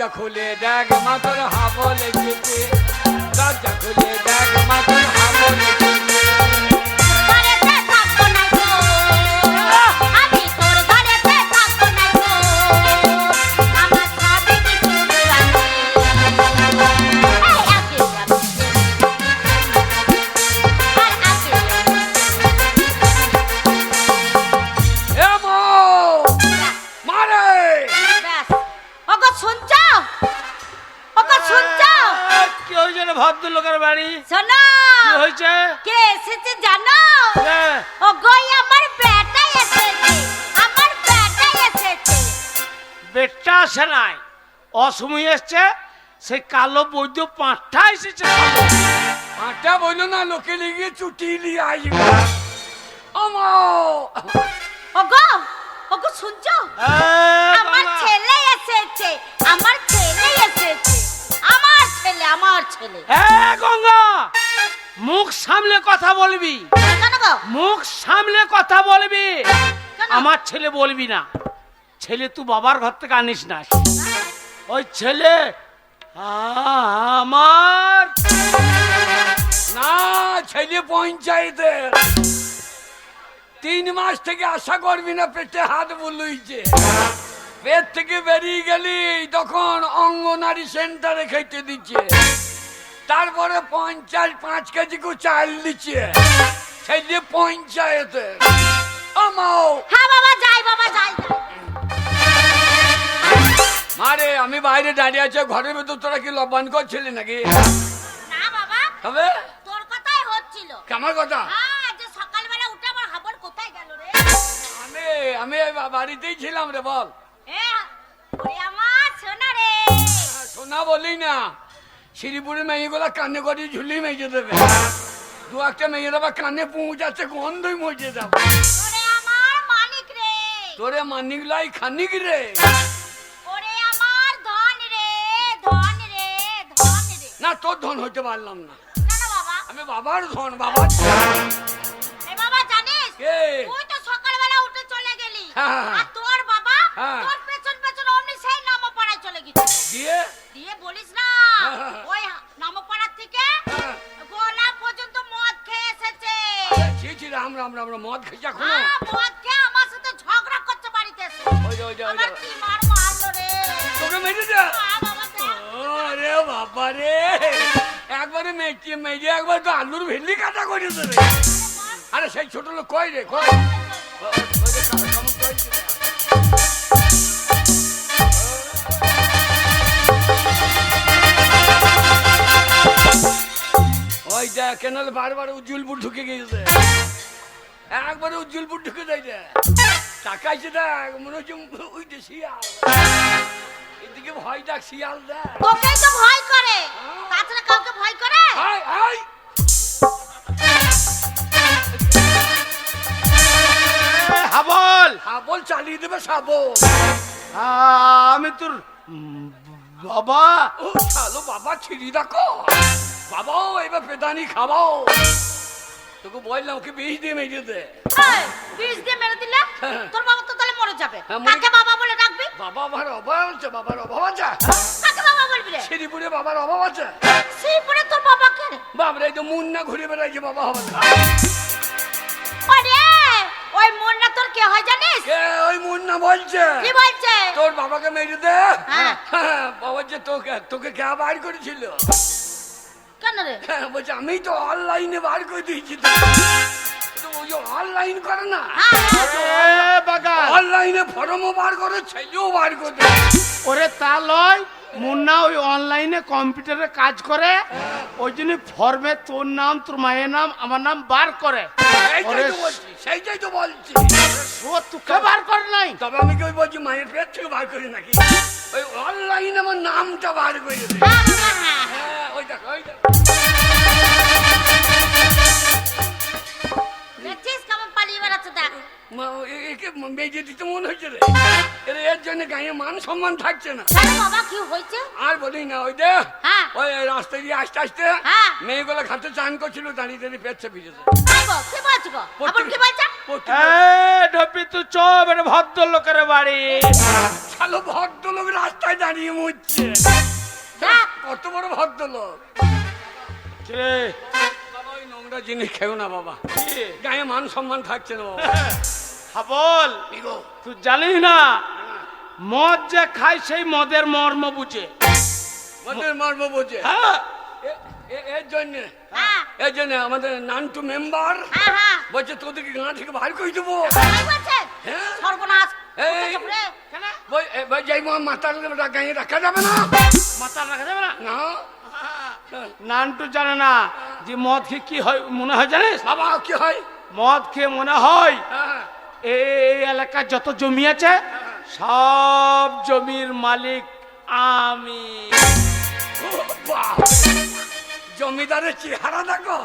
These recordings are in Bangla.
দরজা খুলে দেখ মাতর হাবো লেগেছে, দরজা খুলে দেখ মাতর হাবো লেগেছে। ভদ্রলোকের বাড়ি শোনো, কি হয়েছে? কে এসেছে জানো? ও গো আমার বেটা এসেছে, আমার বেটা এসেছে। বেটা আসে নাই, অসময় এসছে। সেই কালো বৈদ্য পাঁঠটা এসেছে। পাঁঠটা বললো না, লোকে লিগে চুটি নিয়ে আসবে। ওগো ওগো শুনছো? আমার ছেলে এসেছে, আমার ছেলে এসেছে, আমার ছেলে, আমার ছেলে। গঙ্গা, মুখ সামলে কথা বলবি, মুখ সামলে কথা বলবি। আমার ছেলে বলবি না, ছেলে তুই বাবার ঘর থেকে আনিস না। ওই ছেলে আমার না, ছেলে পঞ্চায়েতের। 3 মাস থেকে আশা করবি না, পেটে হাত বুলুইছে। পেট থেকে বেরিয়ে গেলি তখন অঙ্গনারী সেন্টারে খেতে দিচ্ছে, তারপরে 5 কেজি চাল দিচ্ছে। সেই যে পঞ্চায়েতে হ্যাঁ বাবা যাই, বাবা যাই। মারে আমি বাইরে দাঁড়িয়ে আছে, ঘরের ভেতর তোরা কি লবণ করছিলি নাকি? না বাবা, তবে তোর কথাই হচ্ছিল। আমার কথা? হ্যাঁ, যে সকালবেলা উঠে আমার হাবর কোথায় গেল রে? আমি বাড়িতেই ছিলাম রে। বল। আমার সোনা রে। সোনা বলি না, শ্রীপুরের মেয়েগুলা কানে করে ঝুলি মেজে দেবে। 2-1টা মেয়ের আবার কানে পৌঁছাচ্ছে, গন্ধই মজে যাবে। ওরে আমার মালিক রে, তোরে মানিক লাই খানিক রে। ওরে আমার ধন রে, ধন রে, ধন রে। না, তোর ধন হইতে পারলাম না। কেন বাবা? আমি বাবার ধন। বাবা বাবা জানিস, তুই তো সকালবেলা উঠে চলে গেলি, আর তোর বাবা তোর পেছন পেছন অমনি সেই নামপাড়ায় চলে গেছে। দিয়ে বলিস না, ওই নামপাড়া থেকে গোলা পর্যন্ত মদ খেয়ে এসেছে। রাম রাম রাম, মদ খেয়েছে এখন? মদ খেয়ে আমার সাথে ঝগড়া করছে বাড়িতে এসে। আমার কি মার মারলো রে। তোকে মেরে দে। আরে বাবা রে, একবারে মেজে একবার তো আলুর ভেন্ডি কাটা করে দেবে। আরে সেই ছোট লোক কই রে, কই? ওই দেখ কেনাল বারবার উজ্জ্বলপুর ঢুকে গেছে, একবারে উজ্জ্বলপুর ঢুকে যায়। তাকাইছে দেখ, মনে হচ্ছে ওই যে শিয়াল। এদিকে ভয় দেখ, শিয়াল দেখ। তোকেই তো ভয় করে, তাছাড়া কাউকে ভয় করে? হাবল হাবল চালিয়ে দেবে শাবল। আমি তোর বাবা। ও চালো বাবা, ছিড়ি দেখো বাবাও, এবার পেদানি খাবাও। তোকে বললাম ওকে বিষ দিয়ে মেরে দে। বিষ দিয়ে মেরে দিলে তোর বাবা তো তাহলে মরে যাবে। কাকে বাবা বলে ডাকবি? বাবা আমার অভাব আছে, বাবার অভাব আছে। কাকে বাবা বলবি রে? শ্রীপুরে বাবার অভাব আছে। শ্রীপুরে তোর বাবা কে? বাবরে, এই তো মুন্না ঘুরে বেড়াইছে, বাবা হবে না। আরে ওই মুন্না তোর কে হয় জানিস? ওই মুন্না বলছে। কি বলছে? তোর বাবাকে মেরে দে। বাবা যে তোকে কে বার করেছিল? কেন রে? বলছে আমি তো অনলাইনে বার করে দিয়েছি। অনলাইন করে না, অনলাইনে ফর্মও বার করে, ছেলেও বার করে। ওরে তা লয়, মুন্না ওই অনলাইনে কম্পিউটারে কাজ করে, ওই জন্য ফর্মে তোর নাম, তোর মায়ের নাম, আমার নাম বার করে। সেইটাই তো বলছি, তোকে বার করে নাই। তবে আমি কি বলছি মায়ের পেট থেকে বার করি নাকি? ওই অনলাইনে আমার নামটা বার করে দে। ওই দেখো, ওই দেখো। কেমন পালিয়ে বেড়াচ্ছে দেখ। একে বেজে দিতে মনে হচ্ছে রে। এর জন্য গায়ে মান সম্মান থাকছে না। বাবা কি হয়েছে আর বলি না, ওই দে ওই রাস্তা দিয়ে আসতে আসতে মেয়েগুলো ঘাটে চান করছিল, দাঁড়িয়ে দাঁড়িয়ে পেট চেপে যেত। পিতু চব এটা ভদ্রলোকের বাড়ি। শালো ভদ্রলোক রাস্তায় দাঁড়িয়ে মুচ্ছে। কত বড় ভদ্রলোক। কে বাবা ওই নোংরা জিনিস খেও না বাবা, গায়ে মান সম্মান থাকছে না বাবা। হাবল তুই জানিস না মদ যে খায় সেই মদের মর্ম বুঝে। মদের মর্ম বোঝে। হ্যাঁ এর জন্য আমাদের নান্টু মেম্বার বলছে তোদেরকে গাঁ থেকে বাইর করে দেবো। মাতাল গায়ে রাখা যাবে না, মাতাল রাখা যাবে না। না নান্টু জানে না যে মদ খেয়ে কি হয় মনে হয় জানিস বাবা? কি হয়? মদ খেয়ে মনে হয় এই এলাকার যত জমি আছে সব জমির মালিক আমি। জমিদারের চেহারা দেখো,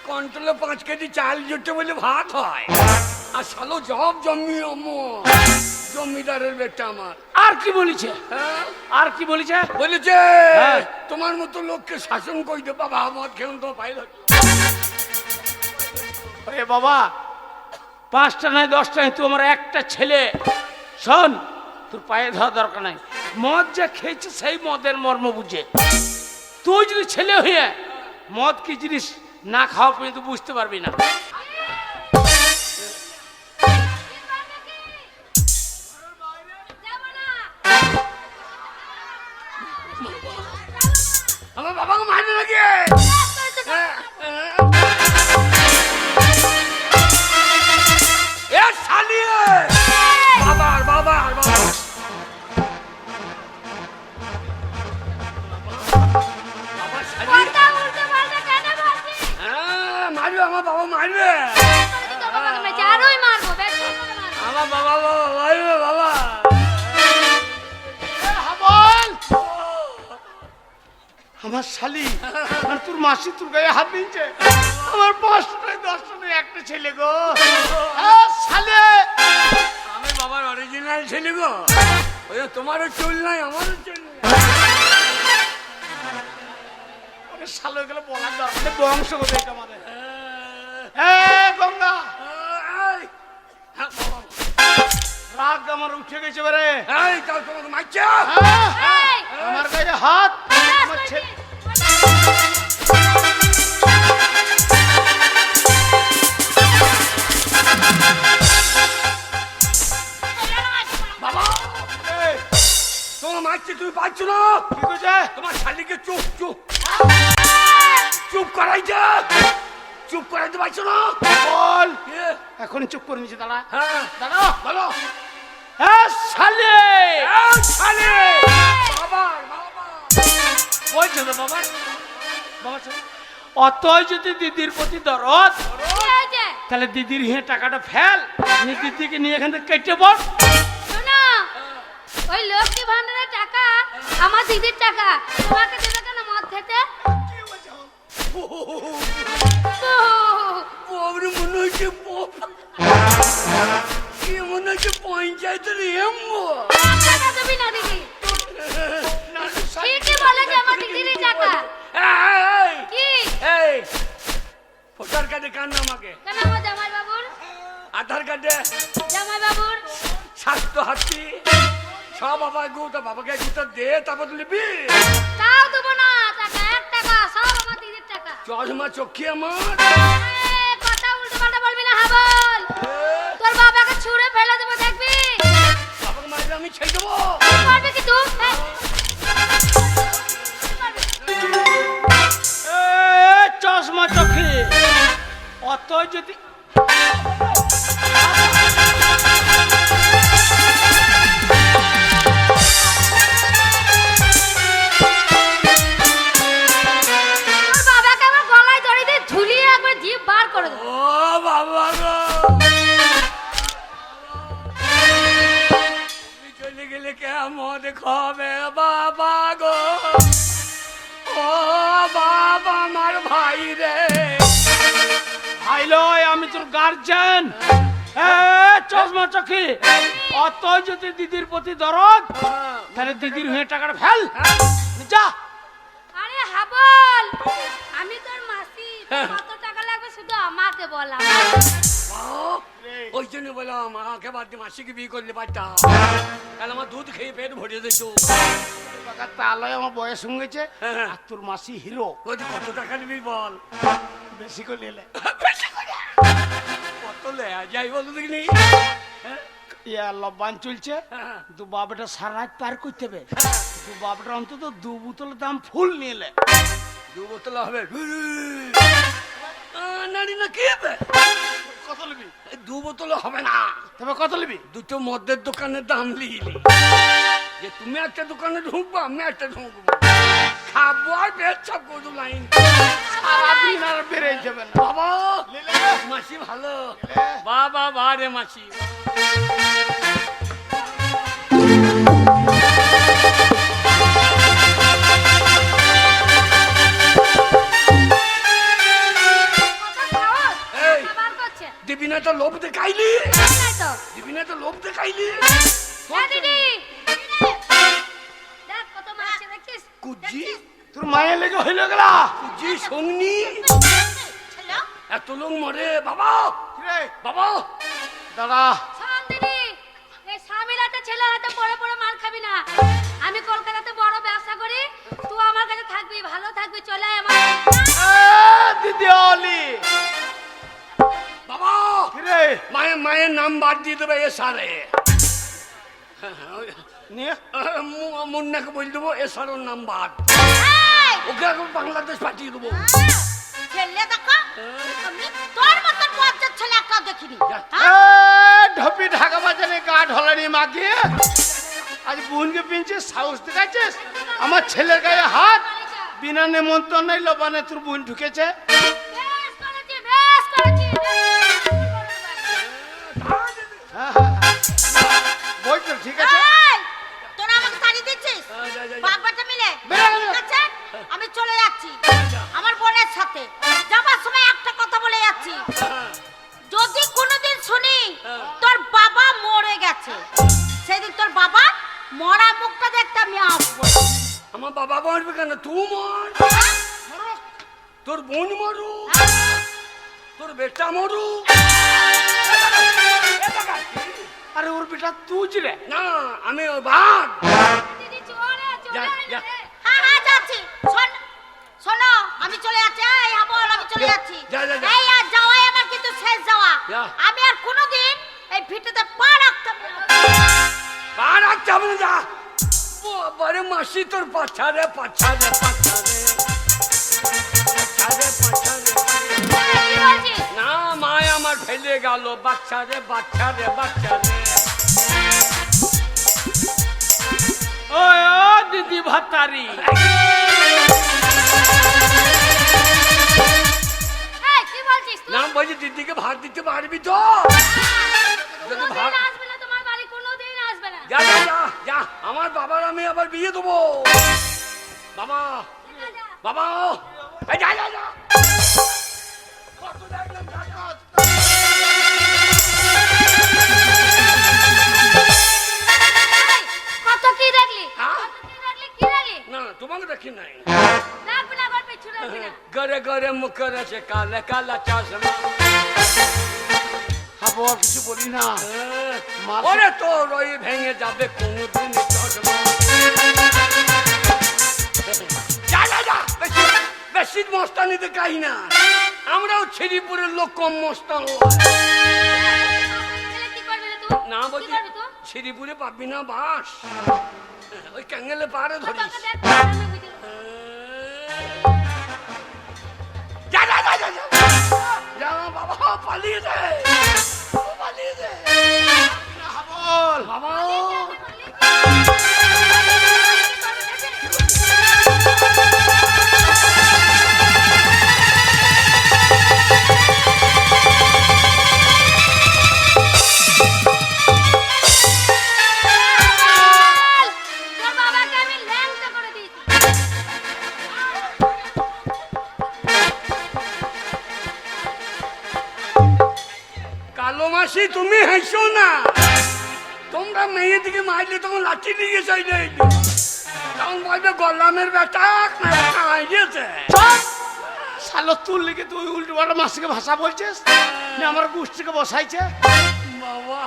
কন্ট্রোলে 5 কেজি চাল জুটে বলে ভাত হয়, আর শালো জব জমি জমিদারের বেটা আমার। আর কি বলেছে? আর কি বলেছে? বলেছে তোমার মতো লোককে শাসন করে দে বাবা, মদ খেউন তো পাইল। ওরে বাবা 5টা নয় 10টা তুই আমার একটা ছেলে, শোন তোর পায়ে ধরা দরকার নাই। মদ যে খেয়েছে সেই মদের মর্ম বুঝে। তুই যদি ছেলে হয়ে মদ কি জিনিস না খাওয়া পর্যন্ত বুঝতে পারবি না। আমার বাবাকে মারবে নাকি? বাবার বাবার বাবা মারবে, আমার বাবা মারবে, আমার বাবা মারবে বাবা। আমার শালি আর তোর মাসি তোর গায়ে হাত দিয়েছে। আমার 5টা নয় 10টা নয় একটা ছেলে গো শালে। আমি বাবার অরিজিনাল ছেলে গো, ওই তোমারও চুল নাই আমারও চুল নাই। শালো গেলে বলার দরকার, বংশগত এটা আমাদের। গঙ্গা রাগ আমার উঠে গেছে বারে। তোমাকে মারছে আমার গায়ে হাত। আমার ছেলে বাবা তোমার মারছে, তুমি পাচ্ছ না? কি করছে? তোমার শালিকে চুপ চুপ চুপ করাইছে, চুপ করাইতে পারছো না? বল এখন চুপ করে নিচে দাঁড়া। হ্যাঁ দাঁড়া বলো। শালে শালে বাবার বাবা বলছে তো বাবা বাবা অতই যদি দিদির প্রতি দরদ তাহলে দিদির হিয়ে টাকাটা ফেল, দিদিকে নিয়ে এখান থেকে কেটে বল। ওই লক্ষ্মী ভান্ডারের টাকা আমার দিদির টাকা, তোমাকে দেবে কেন মদ খেতে? মনে হচ্ছে মনে হচ্ছে পঞ্চায়েতের এমবো। দেবি না দিদি, ঠিকই বলেছে আমার দিদির টাকা। কি ভোটার কার্ডে কার নাম? আগে কেন আমার জামাই বাবুর আধার কার্ডে জামাই বাবুর স্বাস্থ্য হাতি সব বাবা গুতা বাবাকে গুতা দে, তারপর তুলিবি। তাও দেবো না টাকা, 1 টাকা সব আমার দিদির টাকা। চশমা চোখে আমার কথা উল্টো পাল্টা বলবি না হাবল, তোর বাবাকে ছুঁড়ে ফেলে দেবো দেখবি। বাবাকে মারলে আমি ছেড়ে দেবো। পারবি কি তুই? চশমা চোখে অত যদি বাবাকে আমার গলায় দড়ি দিয়ে ঝুলিয়ে একবার জিভ বার করে দেবো। ও বাবা গো, তুমি চলে গেলে কেমন খাবে বাবা গো। ও বাবা আমার ভাই রে। ভাই লয় আমি তোর গার্জেন। চশমা চোখে অত যদি দিদির প্রতি দরদ তাহলে দিদির হয়ে টাকাটা ফেল যা। আরে হাবল আমি তোর মাসি, কত টাকা লাগবে শুধু আমাকে বল। ওই ওই জন্য বললাম আমাকে বাদ দিয়ে মাসিকে বিয়ে করলে পারতাম, কারণ আমার দুধ খেয়ে পেট ভরে দিত। তাহলে আমার বয়স হয়ে গেছে, হ্যাঁ। আর তোর মাসি হিরো। কত টাকা নিবি বল? বেশি করে নিলে কত লেয়া যাই বলো দেখিনি। ইয়া লব্বান চলছে, হ্যাঁ। দু বাবাটা সারা রাত পার করতে হবে। দু বাবাটা অন্তত 2 বোতলের দাম ফুল নিলে। 2 বোতল হবে নারী না কি হবে? কত নিবি? 2 বোতল হবে না, তবে কত নিবি? দুটো মদের দোকানের দাম লিলি, যে তুমি একটা দোকানে ঢুকবো আমি একটা ঢুকবো, খাবো আর বেচা করবো লাইন, সারাদিন আর বেড়ে যাবে না। বাবা নিলে? মাসি ভালো, বাবা বারে মাসি। এই দিবি না তো লোভ দেখাইলি, দিবি না তো লোভ দেখাইলি। কুজি তোর মায়ের লেগে হইল গেলা। কুজি সঙ্গনি এত লোক মরে। বাবা কিরে বাবা দাদা, আমি কলকাতাতে বড় ব্যবসা করি, তুই আমার কাছে থাকবি, ভালো থাকবি, চলে আয় আমার। দিদি অলি। বাবা কিরে মায়ের নাম বাদ দিয়ে দেবে এ সারে, নিয়ে মুন্নাকে বলে দেবো এ সারের নাম বাদ, ওকে এখন বাংলাদেশ পাঠিয়ে দেবো। ছেলে দেখো, আমি তোর মতন বজ্জাত ছেলে একটাও দেখিনি। ঢপি ঢাকা বাজারে গা ঢলানি মাগিয়ে আজ বোনকে পিনছিস, সাহস দেখাচ্ছিস আমার ছেলের গায়ে হাত। বিনা নেমন্তন্ন লবানে তোর বোন ঢুকেছে। বেশ করেছি, বেশ করেছি, বই তো ঠিক আছে। এই, তোরা আমাকে তাড়ি দিচ্ছিস? বাবাটা মিলে বেরো, বেরো। ঠিক আছে? আমি চলে যাচ্ছি আমার বোনের সাথে। যাবার সময় একটা কথা বলে যাচ্ছি, যদি কোনোদিন শুনি তোর বাবা মরে গেছে, সেদিন তোর বাবা মরা মুখটা দেখতে আমি আসবো। আমার বাবা মরবে কেন? তুই মর, তোর বোন মরু, তোর বেটা মরু। আরে ওর বেটা তুই রে। না আমি ওই বাঘ। দিদি চলে যা, যা। হ্যাঁ হ্যাঁ যাচ্ছি। শোনো আমি চলে যাচ্ছি। এই হাবল আমি চলে যাচ্ছি। যা, যা, যা। এই আর যাওয়াই আমার কিন্তু শেষ যাওয়া। যা। আমি আর কোনোদিন এই ভিটেতে পা রাখতাম না। পা রাখতে হবে না, যা। বাবারে মাসি তোর পাছারে পাছারে পাছারে পাছারে পাছারে। এই, কি বলছিস? না মায় আমার ফেলে গেল বাচ্চারে বাচ্চারে বাচ্চারে। ও দিদি ভাতারি, এই, কি বলছিস তুই? না বলছি দিদিকে ভাত দিতে পারবি তো? যদি কোনোদিন ভাত আসবে না তোমার বাড়ি, কোনোদিন আসবে না। যা যা যা যা, আমার বাবার আমি আবার বিয়ে দেবো। বাবা বাবা এই যা যা যা। কত দেখলাম, যা, যা। এই, কত কি দেখলি? হ্যাঁ? কত কি দেখলি? কি দেখলি? না তোমাকে দেখি নাই। রাখবি না, ঘর পিছু রাখবি না। গরে গরে মুখ রয়েছে কালা কালা চশমা। হাবো আর কিছু বলি না। ওরে তোর ওই ভেঙে যাবে কোনদিন চশমা। যা যা যা, বেশি মস্তানি দেখাই না, আমরাও ছিরিপুরের লোক কম মস্তান। ছেলে কি করবি রে তুই? না কি বলছি করবি তুই? ছিরিপুরে পাবি না বাস, ওই ক্যাঙ্গেলে পারে ধরিস। তোকে দেখ, আমি বুঝি না। যা যা যা যা যা। যা বাবা পালিয়ে দে, পালিয়ে দে হাবল বাবা। তোর বাবাকে আমি ল্যাংটা করে দিয়েছি। কালো মাসি তুমি হাসো না, তোমরা মেয়ে দিকে মারলে তখন লাঠি নিয়ে চাই যাই, তখন বলবে গলামের বেটা গেছে। শালো তুল লেগে তুই উল্টো পাল্টা মাসিকে ভাষা বলছিস না, আমার গোষ্ঠীকে বসাইছে। বাবা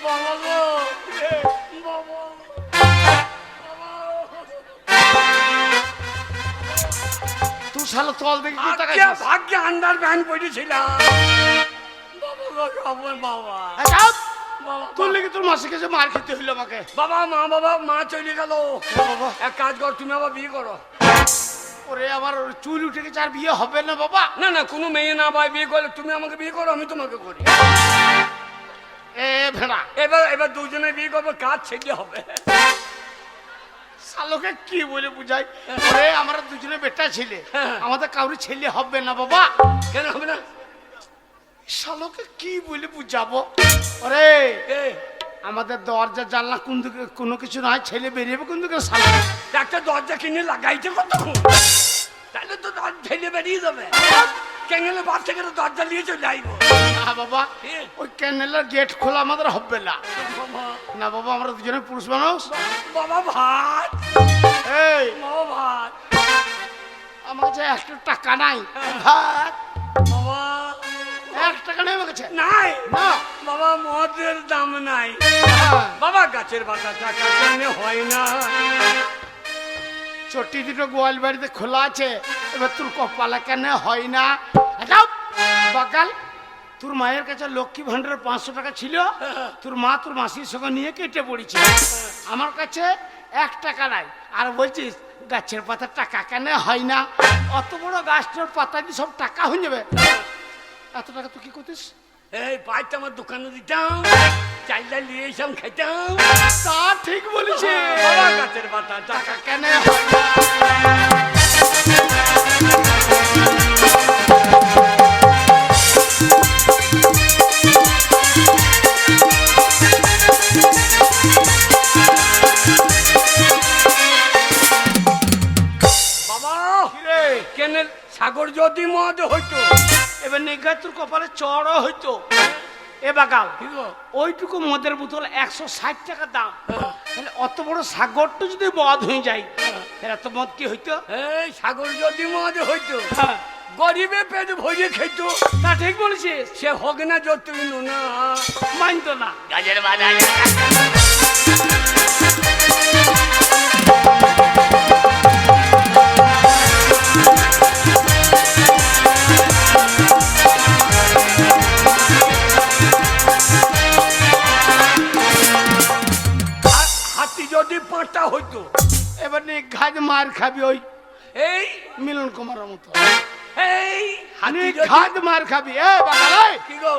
বাবা গো বাবা তুই শালা তল দেখি কি আজকে তাকাইছিস? ভাগ্যে আন্ডার প্যান্ট পরেছিলাম বাবা গো আমার বাবা যাও বাবা তোর লেগে তোর মাসে কাছে মার খেতে হইলো আমাকে। বাবা মা চলে গেল। বাবা এক কাজ কর, তুমি আবার বিয়ে করো। ওরে আমার চুল উঠে গেছে, আর বিয়ে হবে না বাবা। না না, কোনো মেয়ে না ভাই বিয়ে করলে তুমি আমাকে বিয়ে করো, আমি তোমাকে করি। এ ভেড়া এবার দুজনে বিয়ে করবো, কাজ ছেলে হবে। শালোকে কি বলে বুঝাই? ওরে আমরা দুজনে বেটা ছেলে, আমাদের কাউরি ছেলে হবে না বাবা। কেন হবে না? শালোকে কি বলে বুঝাবো? ওরে আমাদের দরজা জানলা কোন দিকে কোনো কিছু নাই, ছেলে বেরিয়ে কোন দিকে? শালো একটা দরজা কিনে লাগাইছে কত, তাহলে তো ছেলে বেরিয়ে যাবে। ক্যানেলে বাদ থেকে দরজা নিয়ে চলে আইবো। না বাবা, ওই ক্যানেলের গেট খোলা আমাদের হবে না। না বাবা, আমরা দুজনে পুরুষ মানুষ। বাবা ভাত, এই বাবা ভাত, আমার কাছে 1 টাকা নাই। ভাত বাবা 1 টাকা নেই আমার কাছে। নাই না বাবা, মদের দাম নাই হ্যাঁ। বাবা, গাছের পাতা টাকার জন্য হয় না। চটি দুটো গোয়াল বাড়িতে খোলা আছে, এবার তোর কপালে কেন হয় না? যাও বাকাল, তোর মায়ের কাছে লক্ষ্মী ভান্ডারের 500 টাকা ছিল, তোর মা তোর মাসির সঙ্গে নিয়ে কেটে পড়েছে। আমার কাছে 1 টাকা নাই, আর বলছিস গাছের পাতার টাকা কেন হয় না? অত বড় গাছটার পাতা দিয়ে সব টাকা হয়ে যাবে। এত টাকা তুই কি করতিস? এই পাইতে আমার দোকানে দিতাম, চাল ডাল নিয়ে এসব খাইতাম। তা ঠিক বলেছে, বাবা গাছের পাতা টাকা কেন হয় না? বাবা কিরে কেনেল সাগর যদি মদ হইতো, এবার নিগায় তোর কপালে চড়ও হইতো। এ বাকাল, কি গো? ওইটুকু মদের বোতল 160 টাকা দাম। তাহলে অত বড় সাগরটা যদি মদ হয়ে যায়, তাহলে এত মদ কি হইতো? এই সাগর যদি মদ হইতো, হ্যাঁ, গরিবে পেট ভরিয়ে খেত। তা ঠিক বলেছিস, সে হোক না যতই না মানতো না। গাছের বাজার হাতি যদি পাঁটা হইতো, এবার নিঘাত মার খাবি ওই এই মিলন কুমারের মতো। এই হাতি যদি- নিঘাত মার খাবি। এ বাকাল, এই, কি গো?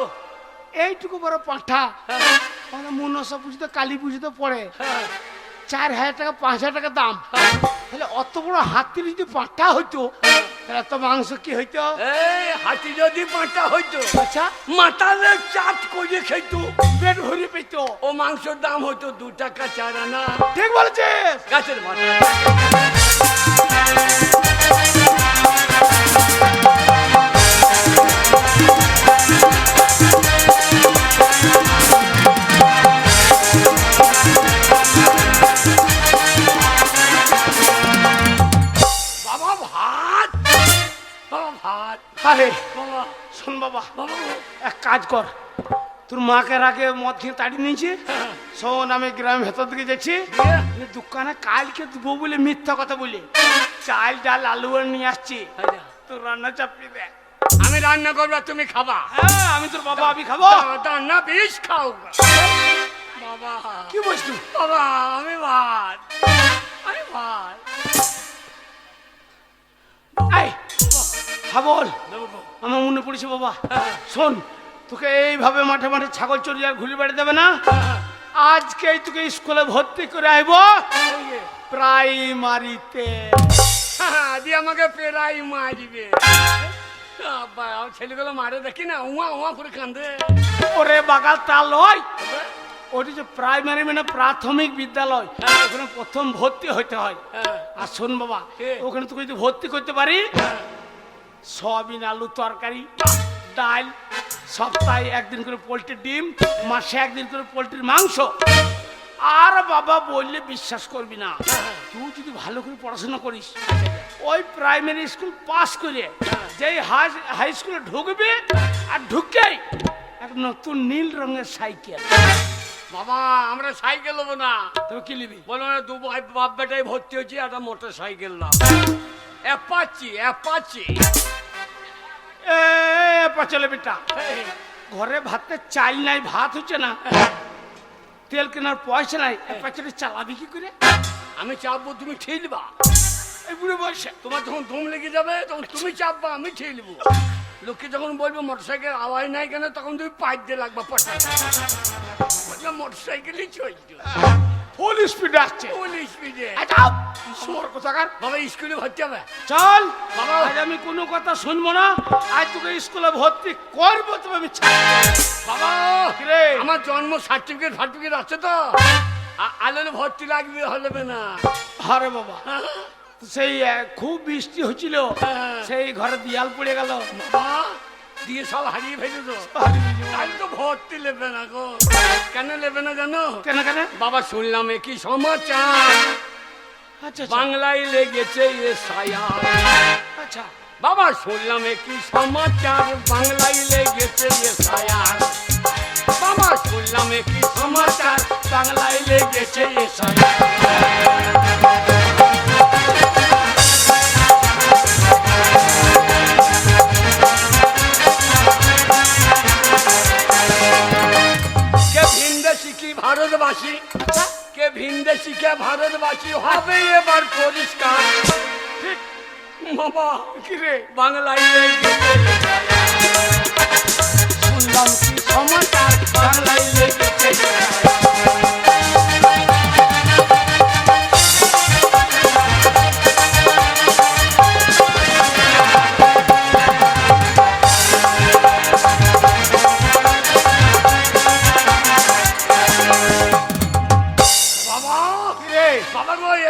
এইটুকু বড় পাঁঠা হ্যাঁ, আমাদের মনসা পুজোতে কালী পুজোতে পড়ে, হ্যাঁ, 4000 টাকা 5000 টাকা দাম। তাহলে অত বড় হাতির যদি পাঁঠা হইতো, তাহলে এত মাংস কি হইতো? এই হাতি যদি পাঁটা হইতো, আচ্ছা, মাথালে চাট করে খেত, পেট ভরে পেতো। ও মাংসের দাম হইতো 2 টাকা 4 আনা। ঠিক বলেছিস। গাছের মাথা বাবা ভাত, বাবা ভাত, আরে বাবা শোন বাবা, বাবা এক কাজ কর, তোর মাকে আগে মদ খেয়ে তাড়িয়ে নিয়েছি। শোন, আমি গ্রামের ভেতর দিকে যাচ্ছি, দিয়ে? দোকানে কালকে দেবো বলে মিথ্যা কথা বলে চাল ডাল আলু আর নিয়ে আসছি, তোর রান্না চাপিয়ে দে। আমি রান্না করবো, তুমি খাবা। হ্যাঁ, আমি তোর বাবা, আমি খাবো। রান্না বেশ খাও বাবা। কি বলছি? বাবা আমি ভাত, আমি ভাত এই খাবল, দেবো গো। আমার মনে পড়েছে বাবা। শোন, তোকে এইভাবে মাঠে মাঠে ছাগল চড়ি আর ঘুরে বেড়ে দেবে না। আজকেই তোকে স্কুলে ভর্তি করে আইব এই যে, প্রাইমারিতে। দিয়ে আমাকে পেরাই মারিবে। আব্বা, আমার ছেলেগুলো মারে দেখি না, উমা উমা করে কান্দে। ওরে বাগাল তা লয়, ওটি যে প্রাইমারি মানে প্রাথমিক বিদ্যালয়, ওখানে প্রথম ভর্তি হইতে হয়। হ্যাঁ, আর শোন বাবা, কে? ওখানে তোকে যদি ভর্তি করতে পারি, হ্যাঁ। সয়াবিন আলু তরকারি, ডাল, সপ্তাহে 1 দিন করে পোল্ট্রির ডিম, মাসে 1 দিন করে পোল্ট্রির মাংস। আর বাবা বললে বিশ্বাস করবি না, তুই যদি ভালো করে পড়াশোনা করিস, ওই প্রাইমারি স্কুল পাস করে যেই হাই স্কুলে ঢুকবি, আর ঢুকেই এক নতুন নীল রঙের সাইকেল। বাবা আমরা সাইকেল নেবো না, তুমি কি নিবি? বলো না দু ভাই বাপ বেটাই ভর্তি হচ্ছে, একটা মোটর সাইকেল দাও। Apache Apache. চলে বেটা, ঘরে ভাতে চাল নাই, ভাত হচ্ছে না, তেল কেনার পয়সা নাই, পাঁচলে চালাবি কি করে? আমি চাপবো, তুমি ঠেলবা। এই বুড়ো বয়সে তোমার যখন ধুম লেগে যাবে তখন তুমি চাপবা, আমি ঠেলবো। লোককে যখন বলবো মোটরসাইকেল আওয়াজ নাই কেন, তখন তুমি পাইপ দিয়ে লাগবা পটা। মোটরসাইকেলই চলছে, ফুল স্পিডে আসছে। ফুল স্পিডে। বাবা স্কুলে ভর্তি হবে? চল বাবা, আজ আমি কোনো কথা শুনবো না, আজ তোকে স্কুলে ভর্তি করবো। তুমি আমি বাবা কিরে, আমার জন্ম সার্টিফিকেট ফার্টিফিকেট আছে তো, আলোলে ভর্তি লাগবে, হলে না। আরে বাবা, সেই খুব বৃষ্টি হচ্ছিল, সেই ঘরে দিয়াল পড়ে গেল, দিয়ে সব হারিয়ে ফেলেছো। তাই তো ভর্তি নেবে না গো। কেন নেবে না জানো? কেন কেন? বাবা শুনলাম কি সমাচার, আচ্ছা বাংলায় লেগেছে এসআইআর। আচ্ছা বাবা শুনলাম কি সমাচার, বাংলায় লেগেছে এসআইআর। বাবা শুনলাম কি সমাচার, বাংলায় লেগেছে এসআইআর। ভারতবাসী, কে ভিনদেশি কে ভারতবাসী হবে এবার পরিষ্কার। ঠিক বাবা, কিরে বাংলায় শুনলাম কি সমাচার, বাংলায় লেগেছে।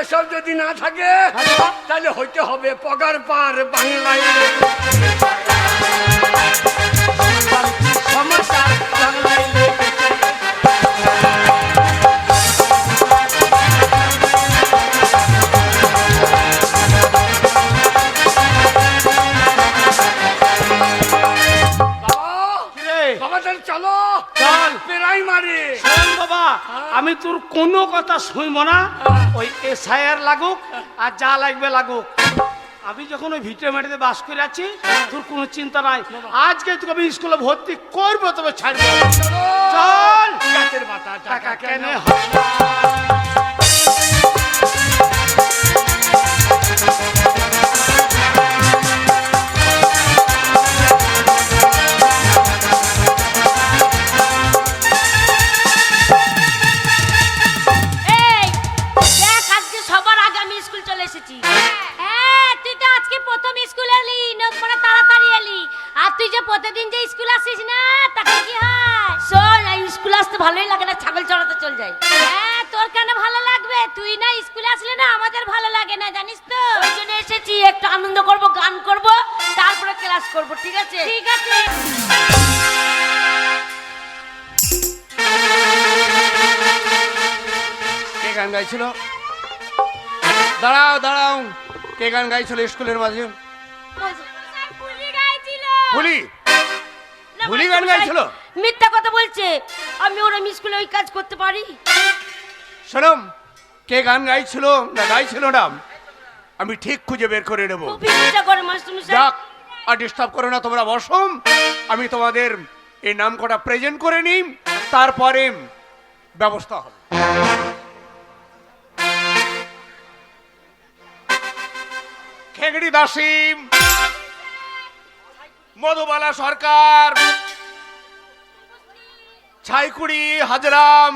এসব যদি না থাকে তাহলে হইতে হবে পগার পার বাংলায়। সমাচার বাংলায় চলো চল পেরাই মারি। বাবা আমি তোর কোনো কথা শুনবো না, ওই এসআইআর লাগুক আর যা লাগবে লাগুক। আমি যখন ওই ভিটে মাটিতে বাস করে আছি, তোর কোনো চিন্তা নাই। আজকে তোকে আমি স্কুলে ভর্তি করবো, তবে ছাড়বো। চল গাছের পাতা টাকা কেন প্রতিদিন যে স্কুল আসিস না, তাকে কি হয়? শোন, স্কুল আসতে ভালোই লাগে না, ছাগল চড়াতে চল যাই। হ্যাঁ, তোর কেন ভালো লাগবে? তুই না স্কুলে আসলে না আমাদের ভালো লাগে না, জানিস তো। ওই জন্য এসেছি, একটু আনন্দ করব, গান করব, তারপরে ক্লাস করব। ঠিক আছে? ঠিক আছে। কে গান গাইছিল? দাঁড়াও দাঁড়াও, কে গান গাইছিল স্কুলের মাঝে? ভুলি ভুলি গান গাইছিল? মিথ্যা কথা বলছে। আমি ওরা স্কুলে ওই কাজ করতে পারি? শোনম, কে গান গাইছিল না গাইছিল না আমি ঠিক খুঁজে বের করে নেব। যাক, আর ডিস্টার্ব করো না, তোমরা বসো। আমি তোমাদের এই নাম কটা প্রেজেন্ট করে নিই, তারপরে ব্যবস্থা হবে। খেগড়ি দাসিম, মধুবালা সরকার, ছাইকুড়ি হাজরাম,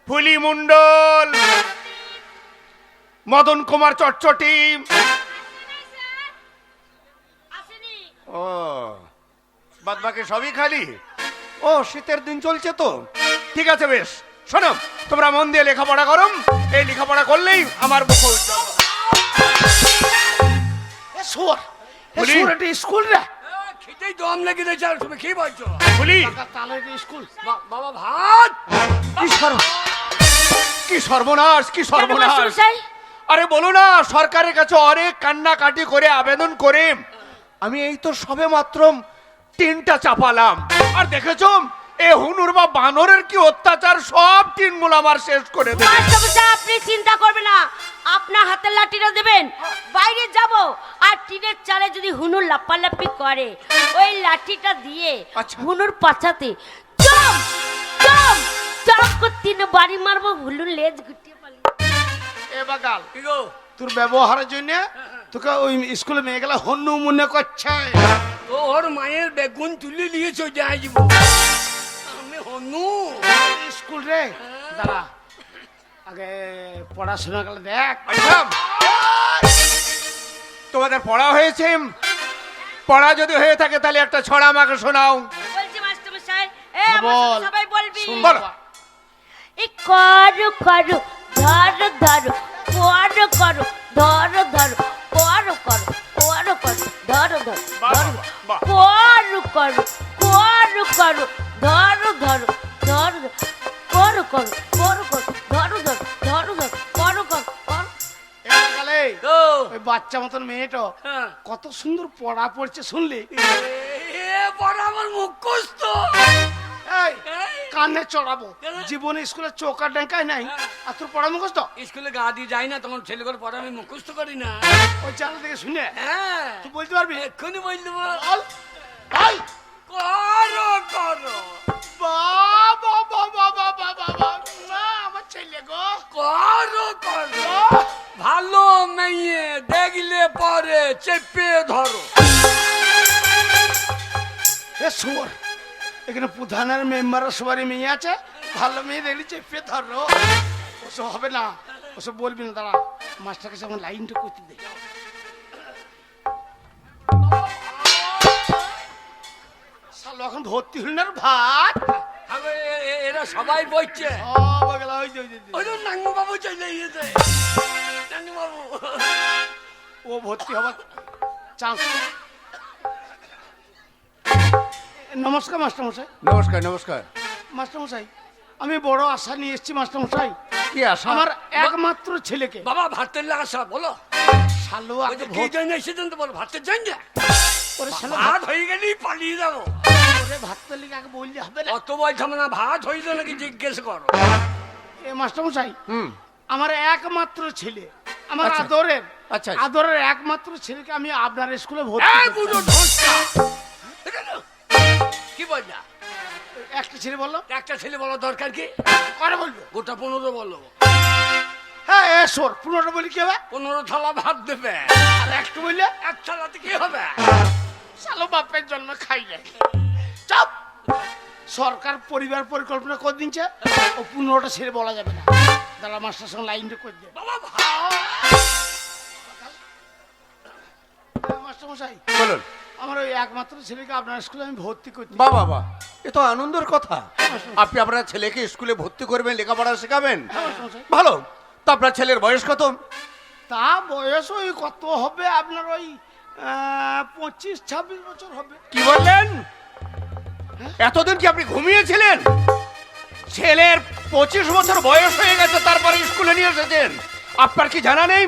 ফুলি মন্ডল, মদন কুমার চটচটি। ও বাদ বাকি সবই খালি। ও শীতের দিন চলছে তো, ঠিক আছে বেশ। শোনো, তোমরা মন দিয়ে লেখাপড়া করো, এই লেখাপড়া করলেই আমার মুখ উজ্জ্বল। স্কুল রে খেতেই দম লেগে যাচ্ছে, তুমি কি বলছো? বলি স্কুল বাবা ভাত, কি সর্বনাশ, কি সর্বনাশ। আরে বলো না, সরকারের কাছে অনেক কান্নাকাটি করে আবেদন করে আমি এই তো সবে মাত্র টিনটা চাপালাম, আর দেখেছো এ হুনুর বা বানরের কি অত্যাচার, সব টিনগুলো আমার শেষ করে দেবে। মাস্টারমশাই আপনি চিন্তা করবেন না, আপনার হাতের লাঠিটা দেবেন, বাইরে যাব আর টিনের চালে যদি হুনুর লাপালাপি করে ওই লাঠিটা দিয়ে আচ্ছা। হুনুর পাছাতে চম চম চম করে 3 বাড়ি মারবো, হুনুর লেজ গুটিয়ে পালিয়ে। এ বাগাল, কি গো তোর ব্যবহারের জন্য তোকে ওই স্কুলে মেয়ে গেলা হন্নু মনে করছে। তো ওর মায়ের বেগুন তুলে নিয়েছো যাই যাব, আমি হনু স্কুল রে দাঁড়া, আগে পড়াশোনা গেলে দেখ। আচ্ছা, তোমাদের পড়া হয়েছে? পড়া যদি হয়ে থাকে তাহলে একটা ছড়া আমাকে শোনাও। বলছি মাস্টারমশাই, এ বল। সবাই বলবি। বলো। এ করো করো ধরো ধরো করো করো ধরো ধরো করো করো করো করো ধরো ধরো বাহ, বাহ, বাহ। করো করো করো করো ধরো ধরো ধরো করো করো করো করো ধরো ধরো ধরো ধরো করো করো করো। এ বাগালে, তো ওই বাচ্চা মতন মেয়েটা হ্যাঁ। কত সুন্দর পড়া পড়ছে শুনলি? এ বড় আমার মুখস্থ। এই এই, কানে চড়াবো, কেন? জীবনে স্কুলে চৌকা ডেঙ্কাই নাই, আর তোর পড়া মুখস্থ? স্কুলে গা দিয়ে যাই না তখন ছেলে করে পড়া আমি মুখস্থ করি না। ওই চ্যানেল থেকে শুনে হ্যাঁ তুই বলতে পারবি? এক্ষুনি বল দেবো। বল বল। করো করো বাবা বাবা বাবা বাবা, না আমার ছেলে গো। করো করো ভালো মেয়ে দেখলে পরে চেপে ধরো। এ শুয়োর, এখানে প্রধানের মেম্বারের সবারই মেয়ে আছে, ভালো মেয়ে দেখলি চেপে ধরো, ওসব হবে না, ওসব বলবি না। দাঁড়া, মাস্টার কাছে আমার লাইনটা করতে দে। শালা এখন ভর্তি হল না রে ভাত। আবে, এরা সবাই বইছে। সব গেলা ওই যে, ওই যে, ওই যে। ওই নাঙ্গু বাবু চলে গিয়েছে। নাঙ্গু বাবু ও ভর্তি হবার চান্স। নমস্কার মাস্টারমশাই। নমস্কার নমস্কার। মাস্টারমশাই, আমি বড় আশা নিয়ে এসেছি মাস্টারমশাই, কি আশা? আমার একমাত্র ছেলেকে। বাবা ভাতের লাগা বলো। শালো ওই আগে যে কি ভোট জন্য এসেছেন তো বলো, ভাতের জন্য। করে শালো ভাত হয়ে গেলেই পালিয়ে যাবো। ভাত লিগে আগে বললে হবে না। অত বলছাম না, ভাত হইল নাকি জিজ্ঞেস করো। এ মাস্টারমশাই, হুম, আমার একমাত্র ছেলে, আমার আচ্ছা। আদরের আচ্ছা। আদরের একমাত্র ছেলেকে আমি আপনার স্কুলে ভর্তি এই করতে বুড়ো চাই। ঢোসা। দেখেছো? কি বললা? একটা ছেলে বললো, একটা ছেলে বলো দরকার কি? করে বলবো। গোটা 15 বলো। হ্যাঁ এ সর, 15টা বলি কি হবে? 15 থালা ভাত দেবে। আর একটু বললে এক থালাতে কি হবে? শালো বাপের জন্ম খাই যায়। চাপ। সরকার পরিবার পরিকল্পনা করে দিচ্ছে, ও 15টা ছেলে বলা যাবে না। দাঁড়া, মাস্টার সঙ্গে লাইনটা করে দে। বাবা ভাত। মাস্টারমশাই, বলুন। আমার ওই একমাত্র ছেলেকে আপনার স্কুলে আমি ভর্তি করতে। বাহ বাহ বাহ, এ তো আনন্দের কথা। আপনি আপনার ছেলেকে স্কুলে ভর্তি করবেন, লেখাপড়া শেখাবেন, হ্যাঁ মাস্টারমশাই। ভালো। তো আপনার ছেলের বয়স কত? তা বয়স ওই কত হবে আপনার, ওই 25-26 বছর হবে। কি বললেন? এতদিন কি আপনি ঘুমিয়েছিলেন? ছেলের 25 বছর বয়স হয়ে গেছে, তারপরে স্কুলে নিয়ে এসেছেন। আপনার কি জানা নেই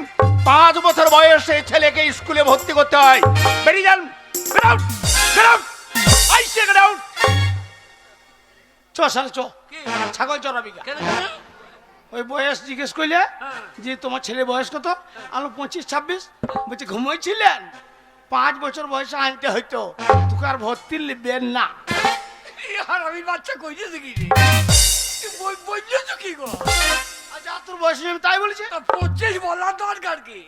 5 বছর বয়সে ছেলেকে স্কুলে ভর্তি করতে হয়? বেরিয়ে যান। Get out! Get out! I say get out! চ সালে চ, কি? ছাগল চড়াবি গা। কেন কেন? ওই বয়স জিজ্ঞেস করলে হ্যাঁ। যে তোমার ছেলে বয়স কত, আমি 25-26 বলছে ঘুমোইছিলেন, 5 বছর বয়সে আনতে হইতো, তোকে আর ভর্তি নেবেন না। আর আমি বাচ্চা কইতেছি কি রে? বলছো কি গো? আচ্ছা তোর বয়স আমি তাই বলেছি, তা 25 বলার দরকার কি?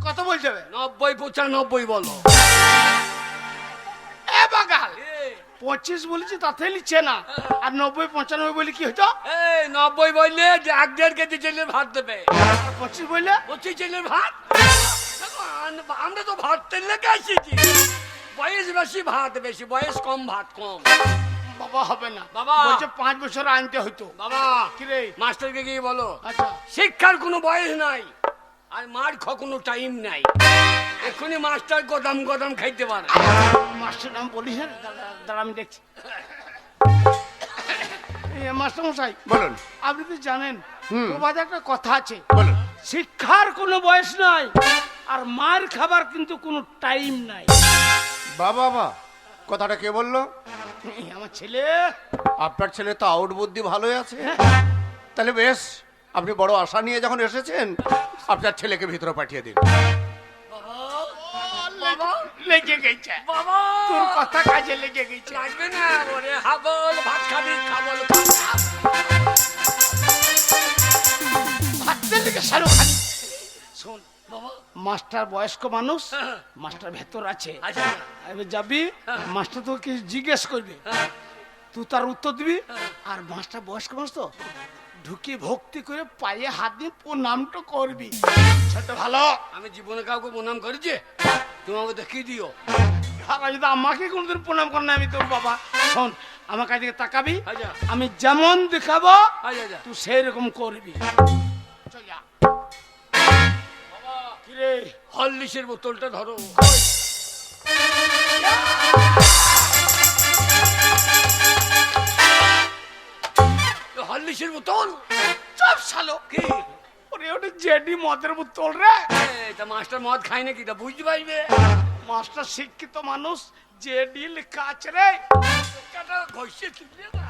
কত বলতে হবে? 90-95 বলো। এ বাগাল, এ, 25 বলেছি তাতে লিখছে না, আর 90-95 বলে কি হইতো? এই 90 বললে যে 1.5 কেজি ছেলের ভাত দেবে। আর 25 বললে 25 ছেলের ভাত? দেখো, আমরা তো ভাত তেলে এসেছি। বয়স বেশি ভাত বেশি, বয়স কম ভাত কম। বাবা হবে না, বাবা। বলছে 5 বছর আনতে হইতো। বাবা কি রে? মাস্টারকে গিয়ে বলো আচ্ছা শিক্ষার কোনো বয়স নাই, আর মার খাওয়ার কোনো টাইম নাই। এক্ষুনি মাস্টার গদাম গদাম খাইতে পারে। মাস্টার নাম বলিস না, দাঁড়া আমি দেখছি। মাস্টার মশাই বলুন। আপনি তো জানেন প্রবাদে একটা কথা আছে, বলুন। শিক্ষার কোনো বয়স নাই, আর মার খাবার কিন্তু কোনো টাইম নাই। বাবা বাবা, কথাটা কে বললো? এই আমার ছেলে। আপনার ছেলে তো আউট বুদ্ধি ভালোই আছে। তাহলে বেশ, আপনি বড় আশা নিয়ে যখন এসেছেন, আপনার ছেলেকে ভিতরে পাঠিয়ে দিন। বাবা লেগে গেছে বাবা, তোর কথা কাজে লেগে গেছে। লাগবে না ওরে হাবল, ভাত খাবি খাবল ভাততে লেগে সারো খালি। শোন বাবা। মাস্টার বয়স্ক মানুষ, হ্যাঁ। মাস্টার ভেতর আছে। আচ্ছা এবার যাবি, মাস্টার তোকে জিজ্ঞেস করবে, তুই তার উত্তর দিবি। আর মাস্টার বয়স্ক মানুষ তো, ঢুকে ভক্তি করে পায়ে হাত দিয়ে প্রণামটা করবি। সেটা ভালো। আমি জীবনে কাউকে প্রণাম করেছি, তুমি আমাকে দেখিয়ে দিও। আর যদি আমাকে কোনোদিন প্রণাম কর না, আমি তোর বাবা। শোন, আমার কাছে তাকাবি, আচ্ছা আমি যেমন দেখাবো আচ্ছা আচ্ছা। তুই সেই রকম করবি। চল যা। কিরে, হরলিক্সের বোতলটা ধরো। হরলিক্সের বোতল? চপ শালো। কি ওরে ওটা জেডি মদের বোতল রে। এটা মাস্টার মদ খায় নাকি, এটা বুঝতে পারবে। মাস্টার শিক্ষিত মানুষ, জেডি লেখা আছে রে। টাকাটা ঘষে তুললে না।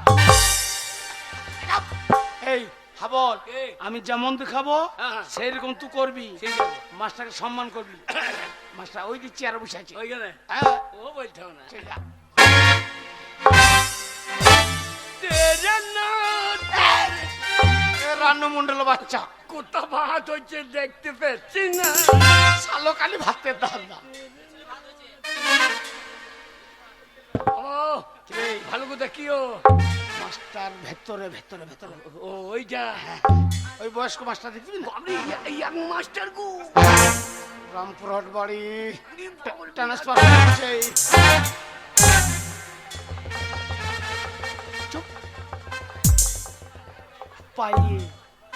এই হাবল, এই। আমি যেমন দেখাবো হ্যাঁ। সেই রকম তুই করবি। ঠিক আছে। মাস্টারকে সম্মান করবি। মাস্টার ওই যে চেয়ারে বসে আছে। ওইখানে হ্যাঁ, ও বলতে হবে না। চল যা। তেরে না এ রান্নু মন্ডল বাচ্চা, কোথা ভাত হচ্ছে দেখতে পেয়েছি না। শালো কালি ভাতের ধান্দা। ও ভালো করে দেখিও। মাস্টার ভেতরে ভেতরে ভেতরে। ও ওইটা ওই বয়স্ক মাস্টার দেখবি না? আমি ইয়াং মাস্টার গো। রামপুরহাট বাড়ি ট্রান্সফার হচ্ছে। চুপ। পাইয়ে